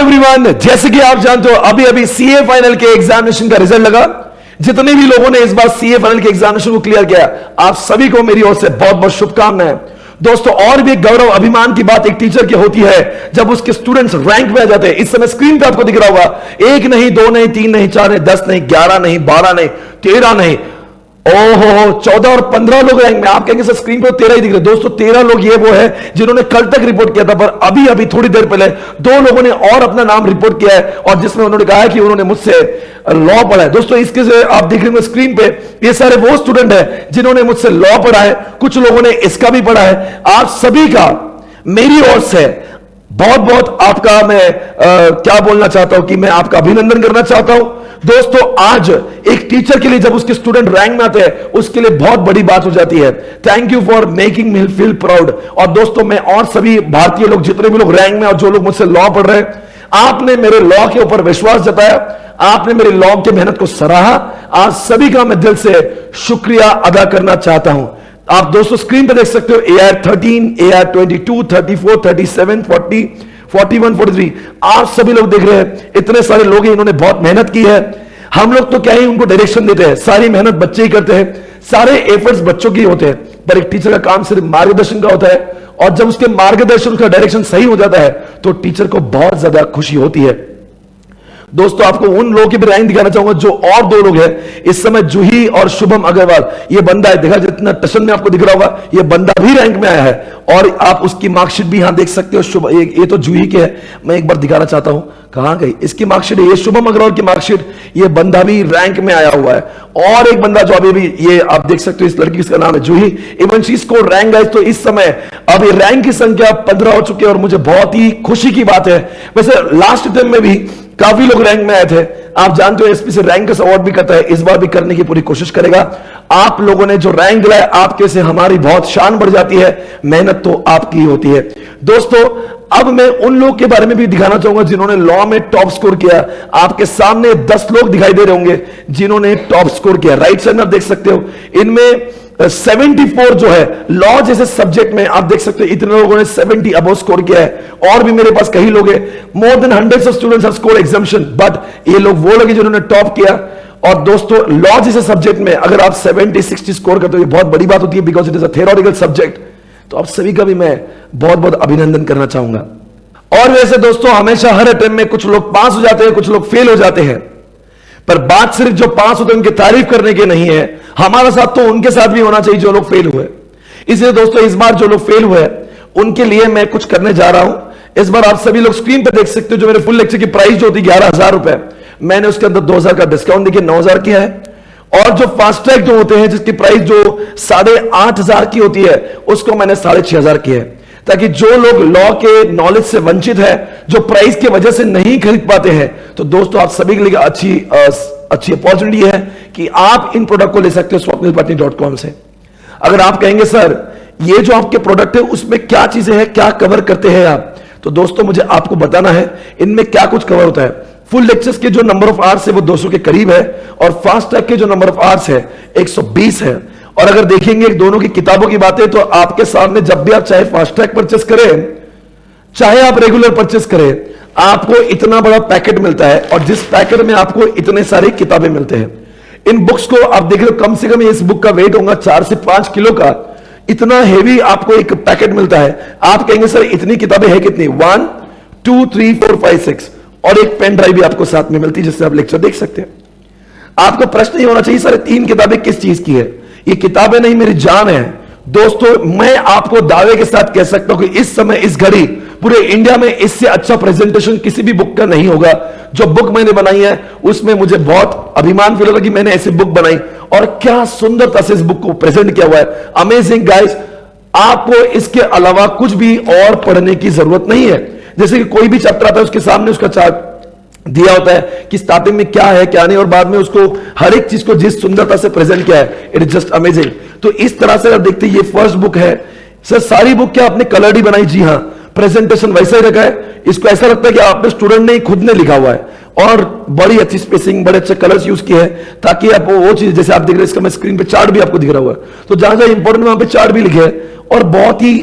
Everyone, जैसे कि आप जानते हो अभी अभी सीए फाइनल के एग्जामिनेशन का रिजल्ट लगा। जितने भी लोगों ने इस बार सीए फाइनल के एग्जामिनेशन को क्लियर किया, आप सभी को मेरी ओर से बहुत बहुत शुभकामनाएं। दोस्तों, और भी गौरव अभिमान की बात एक टीचर की होती है जब उसके स्टूडेंट्स रैंक में आ जाते हैं। इस समय स्क्रीन पे आपको दिख रहा होगा, 1 नहीं, 2 नहीं, 3 नहीं, 4 नहीं, 10 नहीं, 11 नहीं, 12 नहीं, 13 नहीं, ओहो 14 और 15 लोग रैंक में। आप कहेंगे सर स्क्रीन पे 13 ही दिख रहे। दोस्तों 13 लोग ये वो है जिन्होंने कल तक रिपोर्ट किया था, पर अभी अभी थोड़ी देर पहले 2 लोगों ने और अपना नाम रिपोर्ट किया है, और जिसमें उन्होंने कहा है कि उन्होंने मुझसे लॉ पढ़ा है। दोस्तों इसके से आप देख रहे हो स्क्रीन पे, ये सारे वो स्टूडेंट है जिन्होंने मुझसे लॉ पढ़ा है, कुछ लोगों ने इसका भी पढ़ा है। आप सभी का मेरी ओर से बहुत बहुत आपका मैं क्या बोलना चाहता हूं कि मैं आपका अभिनंदन करना चाहता हूं। दोस्तों आज एक टीचर के लिए जब उसके स्टूडेंट रैंक में आते हैं, उसके लिए बहुत बड़ी बात हो जाती है। Thank you for making me feel proud. और दोस्तों मैं और सभी भारतीय लोग, जितने भी लोग रैंक में और जो लोग मुझसे लॉ पढ़ रहे हैं, आपने मेरे लॉ के ऊपर विश्वास जताया, आपने मेरी लॉ की मेहनत को सराहा। आज सभी का मैं दिल से शुक्रिया अदा करना चाहता हूं। आप दोस्तों स्क्रीन पर देख सकते हो AR 13, AR 22, 34, 37, 40, 41, 43। आप सभी लोग देख रहे हैं, इतने सारे लोग हैं, इन्होंने बहुत मेहनत की है। हम लोग तो क्या ही उनको डायरेक्शन देते हैं, सारी मेहनत बच्चे ही करते हैं, सारे एफर्ट्स बच्चों के होते हैं, पर एक टीचर का काम सिर्फ मार्गदर्शन का होता है। और जब उसके मार्गदर्शन का डायरेक्शन सही हो जाता है तो टीचर को बहुत ज्यादा खुशी होती है। दोस्तों आपको उन लोगों की भी रैंक दिखाना चाहूंगा जो और 2 लोग हैं इस समय, जूही और शुभम अग्रवाल। ये बंदा है, देखा जितना टशन में आपको दिख रहा होगा, ये बंदा भी रैंक में आया है, और आप उसकी मार्कशीट भी यहां देख सकते हो। शुभ ये तो जूही के है, मैं एक बार दिखाना चाहता हूं, कहां गई इसकी मार्कशीट है, ये शुभम अग्रवाल की मार्कशीट। ये बंदा भी रैंक में आया हुआ है। और एक बंदा जो अभी भी, ये आप देख सकते हो, इस लड़की का नाम है Juhi, even she score rank guys. तो इस समय अब ये रैंक की संख्या 15 हो चुकी है, और मुझे बहुत ही खुशी की बात है। वैसे लास्ट टाइम में भी काफी लोग रैंक में आए थे। आप जानते हो एसपी से रैंक अवार्ड भी करता है, इस बार भी करने की पूरी कोशिश करेगा। आप लोगों ने जो रैंक दिलाया, आपके से हमारी बहुत शान बढ़ जाती है। मेहनत तो आपकी होती है। दोस्तों अब मैं उन लोगों के बारे में भी दिखाना चाहूंगा जिन्होंने लॉ में टॉप स्कोर किया। आपके सामने 10 लोग दिखाई दे रहे होंगे जिन्होंने टॉप स्कोर किया। राइट साइड में आप देख सकते हो, इनमें 74 जो है लॉ जैसे सब्जेक्ट में, आप देख सकते हो इतने लोगों ने 70 अबव स्कोर किया है। और भी मेरे पास कई लोग हैं, more than hundreds of students have scored examination, but ये लोग वो लोग हैं जिन्होंने टॉप किया। और दोस्तों लॉ जैसे सब्जेक्ट में अगर आप 70-60 स्कोर करते हो, ये बहुत बड़ी बात होती है, because it is a theoretical subject. तो आप सभी का भी मैं बहुत बहुत अभिनंदन करना चाहूंगा। और वैसे दोस्तों हमेशा हर अटेम्प्ट में कुछ लोग पास हो जाते हैं, कुछ लोग फेल हो जाते हैं, पर बात सिर्फ जो पास होते हैं उनकी तारीफ करने की नहीं है। हमारा साथ तो उनके साथ भी होना चाहिए जो लोग फेल हुए। इसलिए दोस्तों इस बार जो लोग फेल हुए उनके लिए मैं कुछ करने जा रहा हूं। इस बार आप सभी लोग स्क्रीन पर देख सकते हो, जो मेरे फुल लेक्चर की प्राइस जो होती 11,000 रुपए, मैंने उसके अंदर 2,000 का डिस्काउंट देखिए 9,000 किया है। और जो फास्ट ट्रैक जो होते हैं जिसकी प्राइस जो 8,500 की होती है, उसको मैंने 6,500 की है, ताकि जो लोग लॉ के नॉलेज से वंचित है, जो प्राइस की वजह से नहीं खरीद पाते हैं, तो दोस्तों आप सभी के लिए अच्छी अपॉर्चुनिटी है कि आप इन प्रोडक्ट को ले सकते हो swapnilpatni.com से। अगर आप कहेंगे सर ये जो आपके प्रोडक्ट है उसमें क्या चीजें हैं, क्या कवर करते हैं आप, तो दोस्तों मुझे आपको बताना है इनमें क्या कुछ कवर होता है। फुल लेक्चर्स के जो नंबर ऑफ आवर्स है वो 200 के करीब है, और फास्ट ट्रैक के जो नंबर ऑफ आवर्स है 120 है। और अगर देखेंगे दोनों की किताबों की बातें, तो आपके सामने जब भी आप चाहे फास्ट ट्रैक परचेस करें, चाहे आप रेगुलर परचेस करें, आपको इतना बड़ा पैकेट मिलता है, और जिस पैकेट में आपको इतने सारी किताबें मिलते हैं। इन बुक्स को आप देख रहे हो, कम से कम इस बुक का वेट होगा 4 से 5 किलो का। इतना हेवी आपको एक पैकेट मिलता है। आप कहेंगे सर इतनी किताबें है कितनी? 1 2 3 4 5 6, और एक पेन ड्राइव भी आपको साथ में मिलती है जिससे आप लेक्चर देख सकते हैं। आपको प्रश्न ये होना चाहिए सर 3 किताबें किस चीज की है? ये किताबें नहीं, मेरी जान है। दोस्तों मैं आपको दावे के साथ कह सकता हूं कि इस समय इस घड़ी पूरे इंडिया में इससे अच्छा प्रेजेंटेशन किसी भी बुक का नहीं होगा। जो बुक मैंने बनाई है उसमें मुझे बहुत अभिमान फील होगा कि मैंने ऐसी बुक बनाई, और क्या सुंदरता से इस बुक को प्रेजेंट किया हुआ है। अमेजिंग गाइस, आपको इसके अलावा कुछ भी और पढ़ने की जरूरत नहीं है। जैसे कि कोई भी चैप्टर आता है उसके सामने उसका चार्ट दिया होता है कि स्टार्टिंग में क्या है क्या नहीं, और बाद में उसको हर एक चीज को जिस सुंदरता से प्रेजेंट किया है, इट इज जस्ट अमेजिंग। तो इस तरह से आप देखते हैं, ये फर्स्ट बुक है सर। सारी बुक क्या आपने कलर्ड ही बनाई? जी हाँ, प्रेजेंटेशन वैसा ही रखा है। इसको ऐसा लगता है कि आपने स्टूडेंट ने खुद ने लिखा हुआ है, और बड़ी अच्छी स्पेसिंग, बड़े अच्छे कलर्स यूज किए हैं, ताकि आप वो चीज जैसे आप देख रहे हैं, इसका मैं स्क्रीन पे चार्ट भी आपको दिख रहा हुआ है, तो जहां जहां इंपॉर्टेंट वहां पे चार्ट भी लिखे हैं, और बहुत ही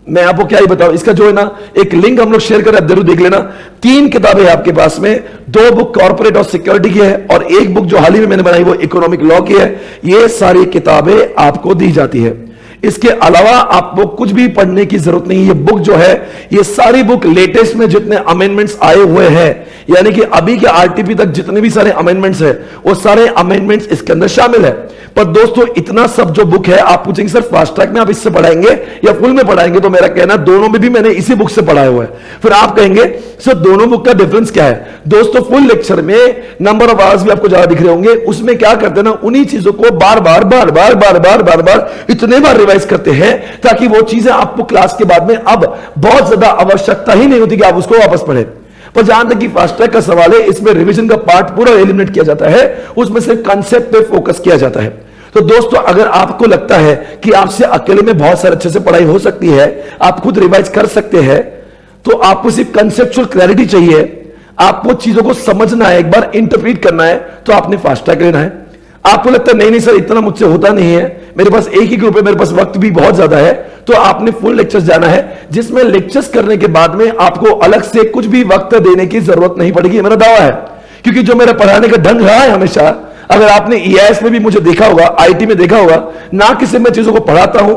मैं आपको क्या ही बताऊं, इसका जो है ना एक लिंक हम लोग शेयर कर रहे हैं, जरूर देख लेना। 3 किताबें हैं आपके पास में, 2 बुक कॉर्पोरेट और सिक्योरिटी की है और 1 बुक जो हाल ही में मैंने बनाई वो इकोनॉमिक लॉ की है। ये सारी किताबें आपको दी जाती है। इसके अलावा आपको कुछ भी पढ़ने की जरूरत नहीं। ये बुक जो है, ये सारी बुक लेटेस्ट में जितने अमेंडमेंट्स आए हुए हैं, यानी कि अभी के आरटीपी तक जितने भी सारे अमेंडमेंट्स है वो सारे अमेंडमेंट्स इसके अंदर शामिल है। पर दोस्तों इतना सब जो बुक है, आप पूछेंगे सर फास्ट ट्रैक में आप इससे पढ़ाएंगे या फुल में पढ़ाएंगे, तो मेरा कहना दोनों में भी मैंने इसी बुक से पढ़ाया हुआ है। फिर आप कहेंगे सर दोनों बुक का डिफरेंस क्या है? दोस्तों फुल लेक्चर में नंबर ऑफ आवर्स भी आपको ज्यादा दिख रहे होंगे, उसमें क्या करते हैं ना, उन्हीं चीजों को बार बार बार बार बार बार बार बार इतने बार रिवाइज करते हैं ताकि वो चीजें आपको क्लास के बाद में अब बहुत ज्यादा आवश्यकता ही नहीं होती कि आप उसको वापस पढ़ें। पर जहां तक कि फास्ट ट्रैक का सवाल है, इसमें रिवीजन का पार्ट पूरा एलिमिनेट किया जाता है, उसमें सिर्फ कंसेप्ट पे फोकस किया जाता है। तो दोस्तों अगर आपको लगता है कि आपसे अकेले में बहुत सारे अच्छे से पढ़ाई हो सकती है, आप खुद रिवाइज कर सकते हैं, तो आपको सिर्फ कंसेप्चुअल क्लैरिटी चाहिए, आपको चीजों को समझना है, एक बार इंटरप्रीट करना है, तो आपने फास्ट ट्रैक लेना है। आपको लगता है नहीं नहीं सर इतना मुझसे होता नहीं है, मेरे पास एक ही ग्रुप है, मेरे पास वक्त भी बहुत ज्यादा है, तो आपने फुल लेक्चर्स जाना है, जिसमें लेक्चर्स करने के बाद में आपको अलग से कुछ भी वक्त देने की जरूरत नहीं पड़ेगी। मेरा दावा है, क्योंकि जो मेरा पढ़ाने का ढंग रहा है हमेशा, अगर आपने ईआईएस में भी मुझे देखा होगा, आईटी में देखा होगा, ना किसी मैं चीजों को पढ़ाता हूं,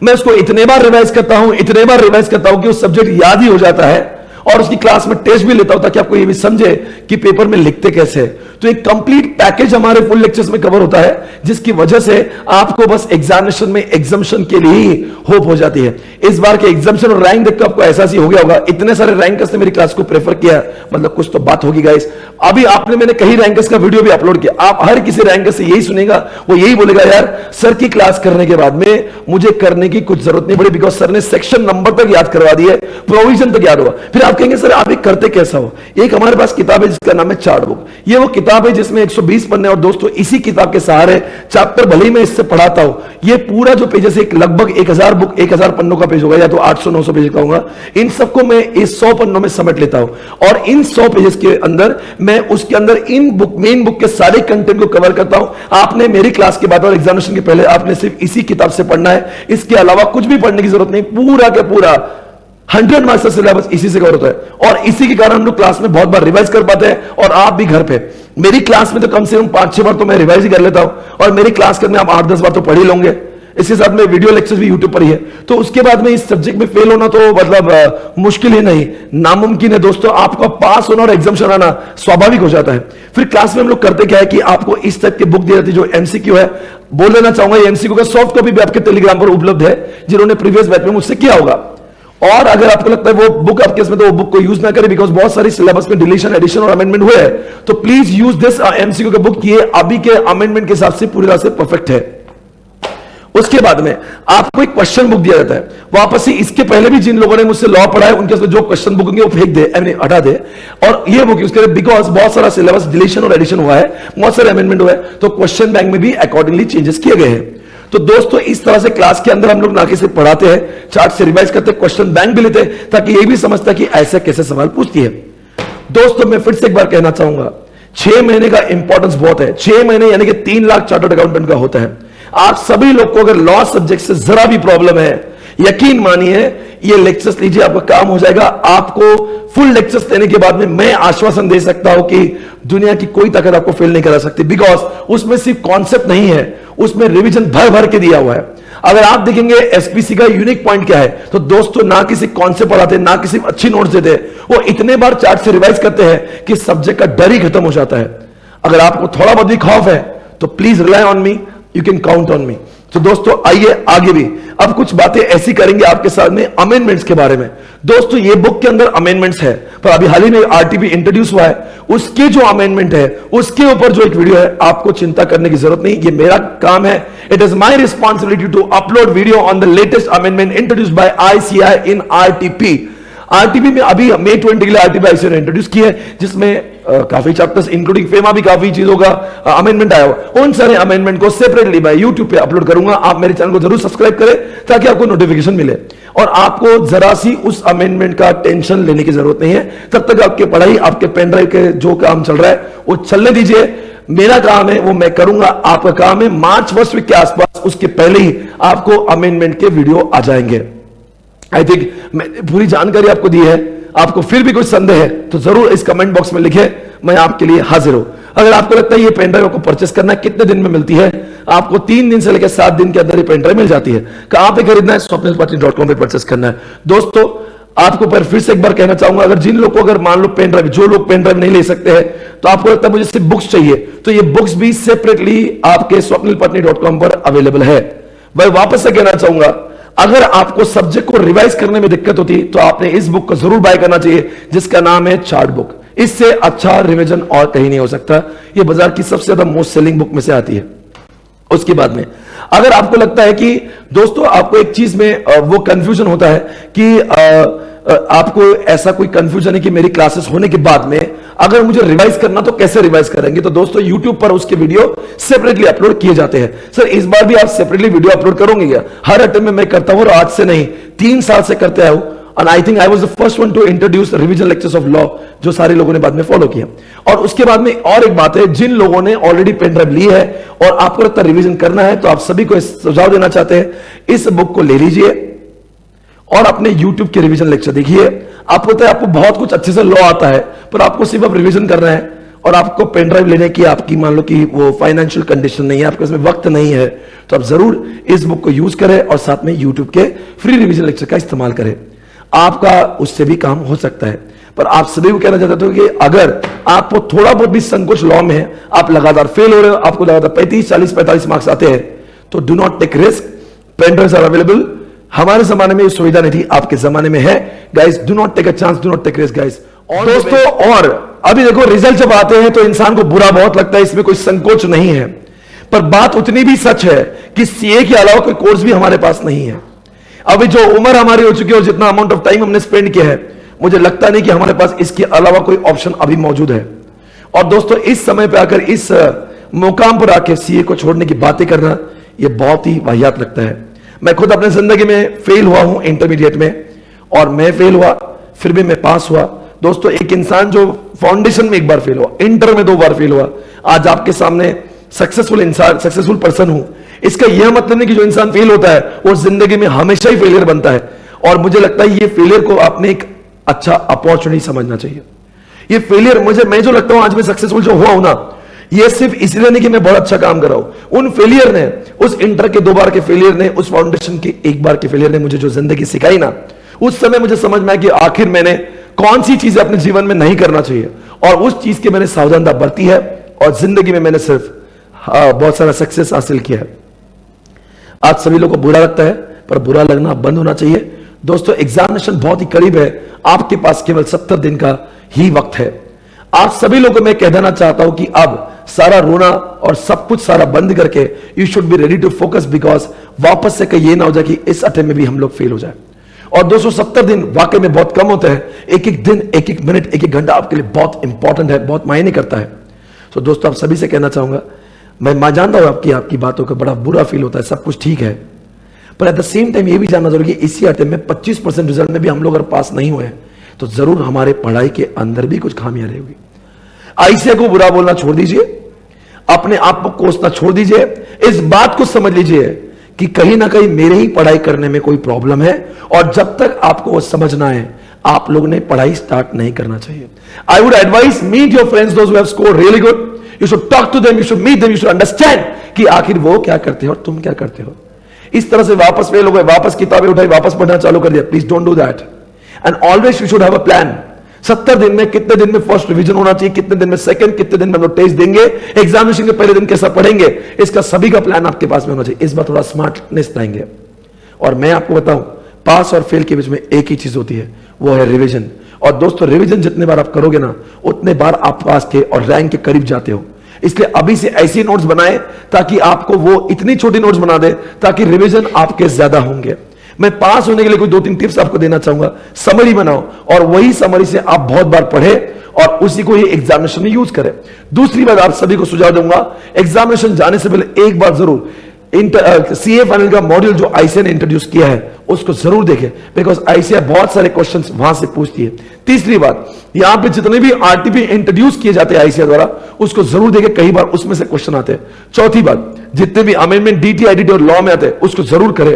मैं उसको इतने बार रिवाइज करता हूं, इतने बार रिवाइज करता हूं कि उस सब्जेक्ट याद ही हो जाता है, और उसकी क्लास में टेस्ट भी लेता हूं ताकि आपको ये भी समझे कि पेपर में लिखते कैसे हैं। तो एक कंप्लीट पैकेज हमारे फुल लेक्चर्स में कवर होता है, जिसकी वजह से आपको बस एग्जामिनेशन में एग्जामिनेशन के लिए ही होप हो जाती है। इस बार के एग्जामिनेशन और रैंक देखकर आपको एहसास ही हो गया होगा, इतने सारे रैंकर्स ने मेरी क्लास को प्रेफर किया, मतलब कुछ तो बात होगी गाइस। अभी आपने मैंने कई रैंकर्स का वीडियो भी अपलोड किया, आप हर किसी रैंकर से यही सुनेगा, वो यही बोलेगा यार सर की क्लास करने के बाद में मुझे करने की कुछ जरूरत नहीं पड़ी, बिकॉज सर ने सेक्शन नंबर तक याद करवा दिए, प्रोविजन तक याद हुआ। फिर आप कहेंगे सर आप ये करते कैसा हो? एक हमारे पास किताब है जिसका नाम है चार्ट बुक। ये वो किताब है जिसमें 120 पन्ने, और दोस्तों इसी किताब के सहारे चैप्टर भले ही मैं इससे पढ़ाता हूं, ये पूरा जो पेजेस एक लगभग 1000 बुक 1000 पन्नों का पेज होगा, या तो 800-900 पेज का होगा, इन सबको मैं इस 100 पन्नों में समेट लेता हूं, और इन 100 पेजेस के अंदर मैं उसके अंदर इन बुक मेन बुक के सारे कंटेंट को कवर करता हूं। आपने मेरी क्लास के बाद और एग्जामिनेशन के पहले आपने सिर्फ इसी किताब से पढ़ना है, इसके अलावा कुछ भी पढ़ने की जरूरत नहीं। पूरा का पूरा 100 मार्क्स का सिलेबस इसी से कवर होता है, और इसी के कारण हम लोग क्लास में बहुत बार रिवाइज कर पाते हैं। और आप भी घर पे मेरी क्लास में तो कम से कम 5-6 बार तो मैं रिवाइज ही कर लेता हूं, और मेरी क्लास करने आप 8-10 बार तो पढ़ ही लोगे। इसके साथ में वीडियो लेक्चर्स भी यूट्यूब पर ही है, तो उसके बाद में इस सब्जेक्ट में फेल होना तो मतलब मुश्किल ही नहीं, नामुमकिन है दोस्तों। आपका पास होना और एग्जामिनेशन आना स्वाभाविक हो जाता है। फिर क्लास में हम लोग करते क्या है कि आपको इस टाइप की बुक दी जाती है जो एमसीक्यू है। बोल देना चाहूंगा ये एमसीक्यू का सॉफ्ट कॉपी भी आपके टेलीग्राम पर उपलब्ध है, जिन्होंने प्रीवियस बैच में मुझसे किया होगा। और अगर आपको लगता है वो बुक आपके इसमें, तो वो बुक को यूज ना करें, बिकॉज बहुत सारी सिलेबस में डिलीशन एडिशन और अमेंडमेंट हुए हैं, तो प्लीज यूज दिस एमसीक्यू का बुक। ये अभी के अमेंडमेंट के हिसाब से पूरी तरह से परफेक्ट है। उसके बाद में आपको एक क्वेश्चन बुक दिया जाता है, वापस से इसके पहले भी जिन लोगों ने मुझसे लॉ पढ़ा है उनके जो क्वेश्चन बुक होंगे वो फेंक दे, हटा दे, और ये बुक यूज करें, बिकॉज बहुत सारा सिलेबस डिलीशन और एडिशन हुआ है, बहुत सारे अमेंडमेंट हुए, तो क्वेश्चन बैंक में भी अकॉर्डिंगली चेंजेस किए गए हैं। तो दोस्तों इस तरह से क्लास के अंदर हम लोग ना कि सिर्फ पढ़ाते हैं, चार्ट से रिवाइज करते हैं, क्वेश्चन बैंक भी लेते हैं, ताकि ये भी समझता कि ऐसे कैसे सवाल पूछती है। दोस्तों मैं फिर से एक बार कहना चाहूंगा, 6 महीने का इंपॉर्टेंस बहुत है। 6 महीने यानी कि 3 लाख चार्टर्ड अकाउंटेंट का होता है। आप सभी लोग को अगर लॉ सब्जेक्ट से जरा भी प्रॉब्लम है, यकीन मानिए ये लेक्चर्स लीजिए, आपका काम हो जाएगा। आपको फुल लेक्चर्स देने के बाद में मैं आश्वासन दे सकता हूं कि दुनिया की कोई ताकत आपको फेल नहीं करा सकती, बिकॉज उसमें सिर्फ कॉन्सेप्ट नहीं है, उसमें रिवीजन भर भर के दिया हुआ है। अगर आप देखेंगे एसपीसी का यूनिक पॉइंट क्या है, तो दोस्तों ना किसी कॉन्सेप्ट पढ़ाते, ना किसी अच्छी नोट्स देते, वो इतने बार चार्ट से रिवाइज करते हैं कि सब्जेक्ट का डर ही खत्म हो जाता है। अगर आपको थोड़ा बहुत भी खौफ है तो please rely on me, you can count on me. तो दोस्तों आइए आगे भी अब कुछ बातें ऐसी करेंगे आपके साथ में अमेंडमेंट्स के बारे में। दोस्तों ये बुक के अंदर अमेंडमेंट्स है, पर अभी हाल ही में आरटीपी इंट्रोड्यूस हुआ है, उसके जो अमेंडमेंट है उसके ऊपर जो एक वीडियो है, आपको चिंता करने की जरूरत नहीं, ये मेरा काम है। It is my responsibility to upload video on the latest amendment introduced by ICI in RTP. RTP में अभी मई 20 के लिए आरटीपी आईसीआई ने इंट्रोड्यूस की है, जिसमें काफी चैप्टर्स इंक्लूडिंग फेमा भी काफी चीजों का अमेंडमेंट आया हुआ। उन सारे अमेंडमेंट को सेपरेटली मैं यूट्यूब पे अपलोड करूंगा। आप मेरे चैनल को जरूर सब्सक्राइब करें ताकि आपको नोटिफिकेशन मिले, और आपको जरा सी उस अमेंडमेंट का टेंशन लेने की जरूरत नहीं है। तब तक आपकी पढ़ाई, आपके पेन ड्राइव के जो काम चल रहा है वो चलने दीजिए। मेरा काम है वो मैं करूंगा, आपका काम है मार्च फर्स्ट वीक के आसपास, उसके पहले ही आपको अमेंडमेंट के वीडियो आ जाएंगे। आई थिंक मैंने पूरी जानकारी आपको दी है। आपको फिर भी कोई संदेह है तो जरूर इस कमेंट बॉक्स में लिखे, मैं आपके लिए हाजिर हूं। अगर आपको लगता है ये पेनड्राइव आपको परचेस करना है, कितने दिन में मिलती है? आपको 3 दिन से लेकर 7 दिन के अंदर ये पेनड्राइव मिल जाती है। कहां पे खरीदना है? swapnilpatil.com पे परचेस करना है। दोस्तों आपको पर फिर से एक बार कहना चाहूंगा, अगर जिन लोगों को अगर मान लो पेनड्राइव, जो लोग पेनड्राइव नहीं ले सकते हैं तो आपको लगता है मुझे सिर्फ बुक्स चाहिए, तो ये बुक्स भी सेपरेटली आपके swapnilpatil.com पर अवेलेबल है। मैं वापस से कहना चाहूंगा, अगर आपको सब्जेक्ट को रिवाइज करने में दिक्कत होती तो आपने इस बुक को जरूर बाय करना चाहिए, जिसका नाम है चार्ट बुक। इससे अच्छा रिवीजन और कहीं नहीं हो सकता। यह बाजार की सबसे ज्यादा मोस्ट सेलिंग बुक में से आती है। उसके बाद में अगर आपको लगता है कि दोस्तों आपको एक चीज में वो कंफ्यूजन होता है कि आपको ऐसा कोई कंफ्यूजन है कि मेरी क्लासेस होने के बाद में अगर मुझे रिवाइज करना तो कैसे रिवाइज करेंगे, तो दोस्तों YouTube पर उसके वीडियो सेपरेटली अपलोड किए जाते हैं। सर इस बार भी आप सेपरेटली वीडियो अपलोड करोगे क्या? हर अटेम्प्ट में मैं करता हूं और आज से नहीं 3 साल से करते आया हूं। And I think I was the first one to introduce revision lectures of law, जो सारे लोगों ने बाद में फॉलो किया। और उसके बाद में और एक बात है, जिन लोगों ने ऑलरेडी पेन ड्राइव ली है और आपको लगता है रिवीजन करना है, तो आप सभी को सुझाव देना चाहते हैं, इस बुक को ले लीजिए और अपने YouTube के रिवीजन लेक्चर देखिए। आपको पता है आपको बहुत कुछ अच्छे से लॉ आता है, पर आपको सिर्फ अब रिवीजन करना है और आपको पेन ड्राइव लेने की आपकी मान लो कि वो फाइनेंशियल कंडीशन नहीं है, आपके इसमें वक्त नहीं है, तो आप जरूर इस बुक को यूज करें और साथ में YouTube के फ्री रिवीजन लेक्चर का इस्तेमाल करें। आपका उससे भी काम हो सकता है। पर आप सभी को कहना चाहते हो कि अगर आपको थोड़ा बहुत भी संकोच लॉ में है, आप लगातार फेल हो रहे हो, आपको लगातार 35, 40, 45 मार्क्स आते हैं, तो do not take risk. Pen drives are available. हमारे जमाने में ये सुविधा नहीं थी, आपके जमाने में है। Guys do not take a chance, do not take risk guys. और दोस्तों और अभी देखो रिजल्ट जब आते हैं तो इंसान को बुरा बहुत लगता है, इसमें कोई संकोच नहीं है, पर बात उतनी भी सच है कि सीए के अलावा कोई कोर्स भी हमारे पास नहीं है। अभी जो उम्र हमारी हो चुकी है और जितना अमाउंट ऑफ टाइम हमने स्पेंड किया है, मुझे लगता नहीं कि हमारे पास इसके अलावा कोई ऑप्शन अभी मौजूद है। और दोस्तों इस समय पे आकर इस मुकाम पर आकर सीए को छोड़ने की बातें करना यह बहुत ही वाहियात लगता है। मैं खुद अपने जिंदगी में फेल हुआ हूं इंटरमीडिएट में, और मैं फेल हुआ फिर भी मैं पास हुआ। दोस्तों एक इंसान जो फाउंडेशन में एक बार फेल हुआ, इंटर में 2 बार फेल हुआ, आज आपके सामने सक्सेसफुल इंसान, सक्सेसफुल पर्सन हूं। इसका यह मतलब नहीं कि जो इंसान फेल होता है वो जिंदगी में हमेशा ही फेलियर बनता है। और मुझे लगता है ये फेलियर को आपने एक अच्छा अपॉर्चुनिटी समझना चाहिए। ये फेलियर मैं जो लगता हूं आज मैं सक्सेसफुल जो हुआ हूं ना, ये सिर्फ इसलिए नहीं कि मैं बहुत अच्छा काम कर रहा हूं। उन फेलियर ने, उस इंटर के 2 बार के फेलियर ने, उस फाउंडेशन के 1 बार के फेलियर ने मुझे जो जिंदगी सिखाई ना, उस समय मुझे समझ में आया कि आखिर मैंने कौन सी चीजें अपने जीवन में नहीं करना चाहिए, और उस चीज की मैंने सावधानता बरती है और जिंदगी में मैंने सिर्फ बहुत सारा सक्सेस हासिल किया है। आज सभी लोगों को बुरा लगता है, पर बुरा लगना बंद होना चाहिए। दोस्तों एग्जामिनेशन बहुत ही करीब है, आपके पास केवल 70 दिन का ही वक्त है। आप सभी लोगों को मैं कह देना चाहता हूं कि अब सारा रोना और सब कुछ सारा बंद करके you should be ready to focus, because वापस से कहीं ये ना हो जाए कि इस अटेम्प्ट में भी हम लोग फेल हो जाए। और दोस्तों 70 दिन वाकई में बहुत कम होते हैं। एक एक दिन, एक एक मिनट, एक एक घंटा आपके लिए बहुत इंपॉर्टेंट है, बहुत मायने करता है। तो दोस्तों आप सभी से कहना चाहूंगा, मैं जानता हूं आपकी बातों का बड़ा बुरा फील होता है, सब कुछ ठीक है, पर एट द सेम टाइम ये भी जानना जरूरी है कि इसी अटेम्प्ट में 25% रिजल्ट में भी हम लोग अगर पास नहीं हुए तो जरूर हमारे पढ़ाई के अंदर भी कुछ खामियां रहेगी। आईसीए को बुरा बोलना छोड़ दीजिए, अपने आप को कोसना छोड़ दीजिए। इस बात को समझ लीजिए कि कहीं ना कहीं मेरे ही पढ़ाई करने में कोई प्रॉब्लम है, और जब तक आपको वो समझना है आप लोग ने पढ़ाई स्टार्ट नहीं करना चाहिए। I would advise meet your friends those who have scored really good. You should talk to them, you should meet them, you should understand कि आखिर वो क्या करते हो और तुम क्या करते हो। इस तरह से वापस फेल हो गए, वापस किताबें उठाई, वापस पढ़ना चालू कर दिया, please don't do that. And always you should have a plan. 70 दिन में कितने दिन में फर्स्ट रिवीजन होना चाहिए, कितने दिन में सेकंड, कितने दिन में हम लोग टेस्ट देंगे, एग्जामिनेशन के पहले दिन कैसा पढ़ेंगे, इसका सभी का प्लान आपके पास में होना चाहिए। इस बार थोड़ा स्मार्टनेस लाएंगे। और मैं आपको बताऊं, पास और फेल के बीच में एक ही चीज होती है, वो है रिवीजन। और दोस्तों रिवीजन जितने बार आप करोगे ना, उतने बार आप पास के और रैंक के करीब जाते हो। इसलिए अभी से ऐसी नोट्स बनाएं ताकि आपको वो इतनी छोटी नोट्स बना दे ताकि रिवीजन आपके ज्यादा होंगे। मैं पास होने के लिए कोई 2-3 टिप्स आपको देना चाहूंगा। समरी बनाओ और वही समरी से आप बहुत बार पढ़े और उसी को ही एग्जामिनेशन में यूज करें। दूसरी बात आप सभी को सुझाव दूंगा, एग्जामिनेशन जाने से पहले एक बार जरूर सीए फाइनल का मॉड्यूल जो आईसीए ने इंट्रोड्यूस किया है उसको जरूर देखें, बिकॉज आईसीए बहुत सारे क्वेश्चंस वहां से पूछती है। तीसरी बात, यहां पे जितने भी आरटीपी इंट्रोड्यूस किए जाते हैं आईसीए द्वारा उसको जरूर देखें, कई बार उसमें से क्वेश्चन आते हैं। चौथी बात, जितने भी अमेंडमेंट डीटी, आईडीटी और लॉ में आते हैं उसको जरूर करें,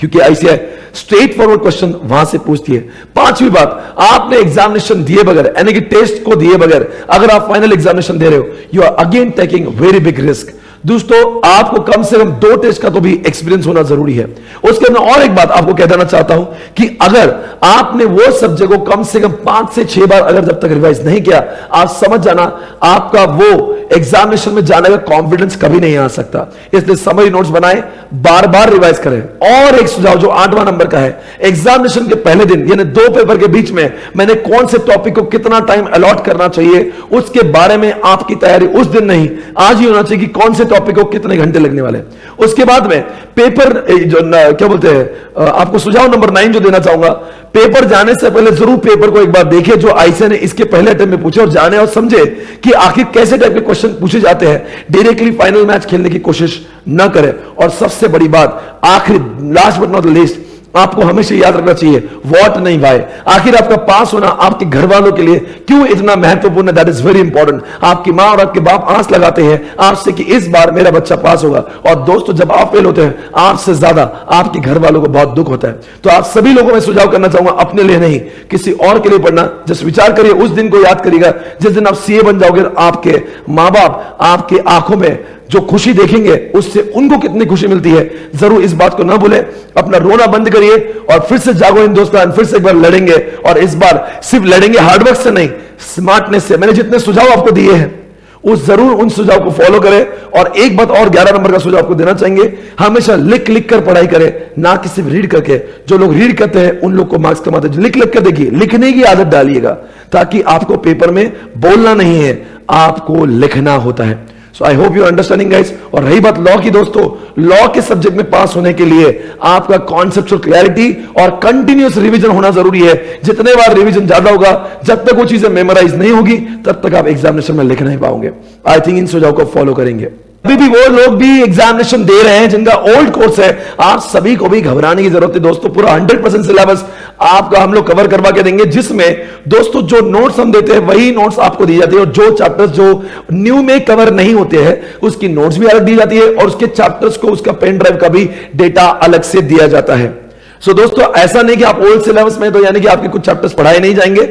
क्योंकि आईसीआई स्ट्रेट फॉरवर्ड क्वेश्चन वहां से पूछती है। पांचवी बात, आपने एग्जामिनेशन दिए बगैर, यानी कि टेस्ट को दिए बगैर अगर आप फाइनल एग्जामिनेशन दे रहे हो, you are again taking very big risk. दोस्तों, आपको कम से कम 2 टेस्ट का तो भी एक्सपीरियंस होना जरूरी है। उसके मैं और एक बात आपको कह देना चाहता हूं कि अगर आपने वो सब्जेक्ट को कम से कम 5 से 6 बार अगर जब तक रिवाइज नहीं किया, आप समझ जाना आपका वो एग्जामिनेशन में जाने का कॉन्फिडेंस कभी नहीं आ सकता। इसलिए समरी नोट्स बनाएं, बार बार रिवाइज करें। और एक सुझाव जो 8वां नंबर का है, एग्जामिनेशन के पहले दिन यानी 2 पेपर के बीच में मैंने कौन से टॉपिक को कितना टाइम अलॉट करना चाहिए, उसके बारे में आपकी तैयारी उस दिन नहीं, आज ही होना चाहिए कि कौन से टॉपिक को कितने घंटे लगने वाले। उसके बाद में पेपर जो क्या बोलते हैं, आपको सुझाव नंबर 9 जो देना चाहूंगा, पेपर जाने से पहले जरूर पेपर को एक बार देखिए जो आईसीआई ने इसके पहले अटेम्प्ट में पूछे, और जाने और समझे कि आखिर कैसे टाइप के क्वेश्चन पूछे जाते हैं। डायरेक्टली फाइनल मैच खेलने की कोशिश न करें। और सबसे बड़ी बात, आखिरी लास्ट बट नॉट लीस्ट, आपको हमेशा याद रखना चाहिए व्हाट नहीं वाई। आखिर आपका पास होना आपके घर वालों के लिए क्यों इतना महत्वपूर्ण है, दैट इज वेरी इंपॉर्टेंट। आपकी मां और आपके बाप आस लगाते हैं आपसे कि इस बार मेरा बच्चा पास होगा, और दोस्तों जब आप फेल होते हैं आपसे ज्यादा आपके घर वालों को बहुत दुख होता है। तो आप सभी लोगों में सुझाव करना चाहूंगा, अपने लिए नहीं किसी और के लिए पढ़ना। जस्ट विचार करिए, उस दिन को याद करिएगा जिस दिन आप सीए बन जाओगे, आपके मां बाप आपके आंखों में जो खुशी देखेंगे उससे उनको कितनी खुशी मिलती है। जरूर इस बात को ना भूलें, अपना रोना बंद करिए और फिर से जागो इन दोस्तों, फिर से एक बार लड़ेंगे। और इस बार सिर्फ लड़ेंगे हार्डवर्क से नहीं, स्मार्टनेस से। मैंने जितने सुझाव आपको दिए हैं उस जरूर उन सुझाव को फॉलो करें। और एक बात और 11 नंबर का सुझाव आपको देना चाहेंगे, हमेशा लिख लिख कर पढ़ाई करें, ना कि सिर्फ रीड करके। जो लोग रीड करते हैं उन लोग को मार्क्स कम आते हैं। लिख लिख कर देखिए, लिखने की आदत डालिएगा, ताकि आपको पेपर में बोलना नहीं है, आपको लिखना होता है। So I hope you understanding guys. और रही बात लॉ की, दोस्तों लॉ के सब्जेक्ट में पास होने के लिए आपका कॉन्सेप्चुअल क्लैरिटी और कंटिन्यूअस रिवीजन होना जरूरी है। जितने बार रिवीजन ज्यादा होगा, जब तक वो चीजें मेमोराइज नहीं होगी तब तक आप एग्जामिनेशन में लिख नहीं पाओगे। आई थिंक इन सुझाव को फॉलो करेंगे। अभी भी वो लोग भी एग्जामिनेशन दे रहे हैं जिनका ओल्ड कोर्स है, आप सभी को भी घबराने की जरूरत है दोस्तों। पूरा 100% सिलेबस आपका हम लोग कवर करवा के देंगे, जिसमें दोस्तों जो नोट्स हम देते हैं वही नोट्स आपको दी जाती है, और जो चैप्टर्स जो न्यू में कवर नहीं होते हैं उसकी नोट्स भी अलग दी जाती है, और उसके चैप्टर्स को उसका पेन ड्राइव का भी डेटा अलग से दिया जाता है। सो दोस्तों ऐसा नहीं कि आप ओल्ड सिलेबस में तो यानी कि आपके कुछ चैप्टर्स पढ़ाए नहीं जाएंगे।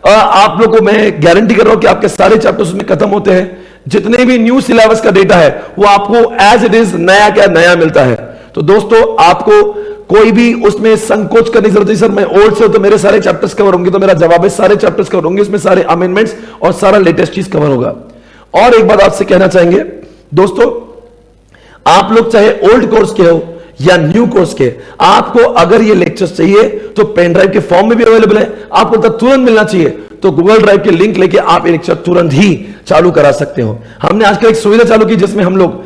आप लोग को मैं गारंटी कर रहा हूं कि आपके सारे चैप्टर्स उसमें खत्म होते हैं। जितने भी न्यू सिलेबस का डेटा है वो आपको एज इट इज नया क्या नया मिलता है। तो दोस्तों आपको कोई भी उसमें संकोच करने की जरूरत नहीं। सर मैं ओल्ड से तो मेरे सारे चैप्टर्स कवर होंगे, तो मेरा जवाब है सारे चैप्टर्स कवर होंगे, उसमें सारे अमेंडमेंट्स और सारा लेटेस्ट चीज कवर होगा। और एक बात आपसे कहना चाहेंगे दोस्तों, आप लोग चाहे ओल्ड कोर्स के हो या न्यू कोर्स के, आपको अगर ये लेक्चर्स चाहिए तो पेन ड्राइव के फॉर्म में भी अवेलेबल है, आपको तो तुरंत मिलना चाहिए। तो गूगल ड्राइव के लिंक लेके आप ये लेक्चर तुरंत ही चालू करा सकते हो। हमने आजकल एक सुविधा चालू की जिसमें हम लोग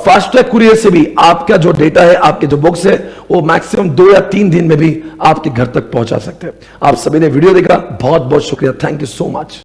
फास्ट ट्रैक कुरियर से भी आपका जो डेटा है, आपके जो बुक्स है, वो मैक्सिमम 2 या 3 दिन में भी आपके घर तक पहुंचा सकते हैं। आप सभी ने वीडियो देखा, बहुत बहुत शुक्रिया, थैंक यू सो मच।